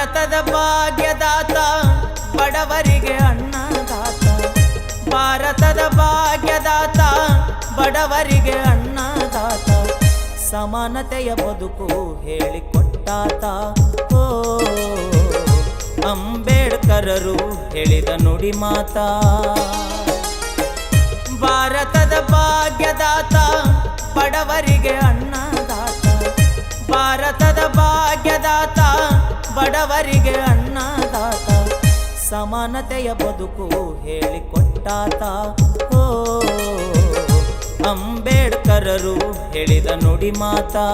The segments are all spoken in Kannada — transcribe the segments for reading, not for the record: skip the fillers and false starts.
ಭಾರತದ ಭಾಗ್ಯದಾತ ಬಡವರಿಗೆ ಅನ್ನದಾತ, ಭಾರತದ ಭಾಗ್ಯದಾತ ಬಡವರಿಗೆ ಅನ್ನದಾತ, ಸಮಾನತೆಯ ಬದುಕು ಹೇಳಿಕೊಟ್ಟಾತ. ಓ ಅಂಬೇಡ್ಕರರು ಹೇಳಿದ ನುಡಿ ಮಾತಾ. ಭಾರತದ ಭಾಗ್ಯದಾತ ಬಡವರಿಗೆ ಅನ್ನದಾತ, ಭಾರತದ ಭಾಗ್ಯದಾತ ಬಡವರಿಗೆ ಅನ್ನದಾತ, ಸಮಾನತೆಯ ಬದುಕು ಹೇಳಿಕೊಟ್ಟಾತ. ಓ ಅಂಬೇಡ್ಕರರು ಹೇಳಿದ ನುಡಿ ಮಾತಾ.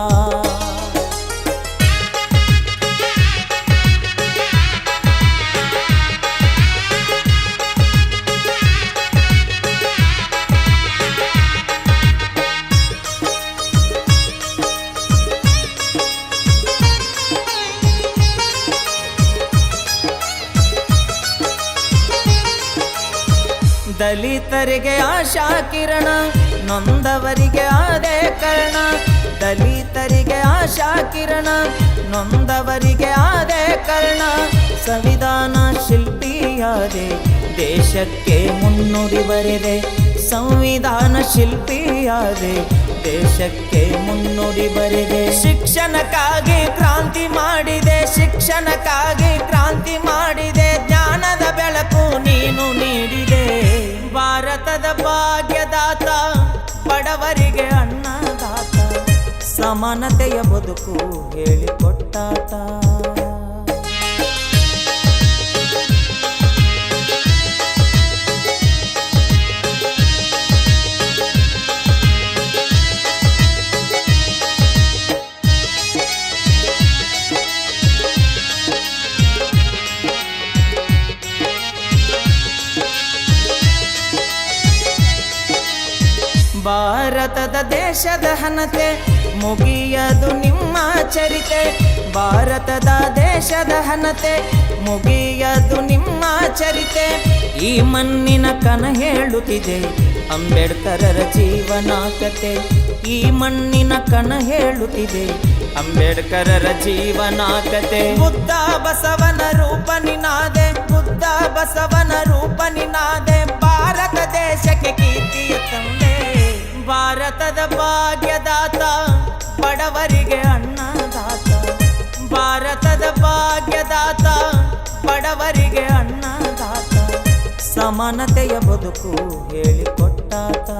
ದಲಿತರಿಗೆ ಆಶಾ ಕಿರಣ, ನೊಂದವರಿಗೆ ಆದೇ ಕರ್ಣ. ದಲಿತರಿಗೆ ಆಶಾ ಕಿರಣ, ನೊಂದವರಿಗೆ ಆದೇ ಕರ್ಣ. ಸಂವಿಧಾನ ಶಿಲ್ಪಿಯಾದೆ, ದೇಶಕ್ಕೆ ಮುನ್ನುಡಿ ಬರೆದೆ. ಸಂವಿಧಾನ ಶಿಲ್ಪಿಯಾದೆ, ದೇಶಕ್ಕೆ ಮುನ್ನುಡಿ ಬರೆದೆ. ಶಿಕ್ಷಣಕ್ಕಾಗಿ ಕ್ರಾಂತಿ ಮಾಡಿದೆ, ಶಿಕ್ಷಣಕ್ಕಾಗಿ ಕ್ರಾಂತಿ ಮಾಡಿದೆ. ಜ್ಞಾನದ ಬೆಳಕು ನೀನು ನೀಡಿದೆ. ಭಾರತದ ಭಾಗ್ಯದಾತ ಬಡವರಿಗೆ ಅನ್ನದಾತ, ಸಮಾನತೆಯ ಬದುಕು ಹೇಳಿಕೊಟ್ಟಾತ. ಭಾರತದ ದೇಶದ ಹನತೆ ಮುಗಿಯದು ನಿಮ್ಮ ಚರಿತೆ. ಭಾರತದ ದೇಶದ ಹನತೆ ಮುಗಿಯದು ನಿಮ್ಮ ಚರಿತೆ. ಈ ಮಣ್ಣಿನ ಕನ ಹೇಳುತ್ತಿದೆ ಅಂಬೇಡ್ಕರರ ಜೀವನ ಕತೆ. ಈ ಮಣ್ಣಿನ ಕನ ಹೇಳುತ್ತಿದೆ ಅಂಬೇಡ್ಕರರ ಜೀವನ ಕತೆ. ಬುದ್ಧ ಬಸವನ ರೂಪ ನಿನಾದೆ, ಬುದ್ಧ ಬಸವನ ರೂಪ ನಿನಾದೆ. ಭಾರತ ದೇಶಕ್ಕೆ ಕೀರ್ತಿಯ ತಂದೆ. ಭಾರತದ ಭಾಗ್ಯದಾತ ಬಡವರಿಗೆ ಅನ್ನದಾತ, ಭಾರತದ ಭಾಗ್ಯದಾತ ಬಡವರಿಗೆ ಅನ್ನದಾತ, ಸಮಾನತೆಯ ಬದುಕು ಹೇಳಿಕೊಟ್ಟಾತ.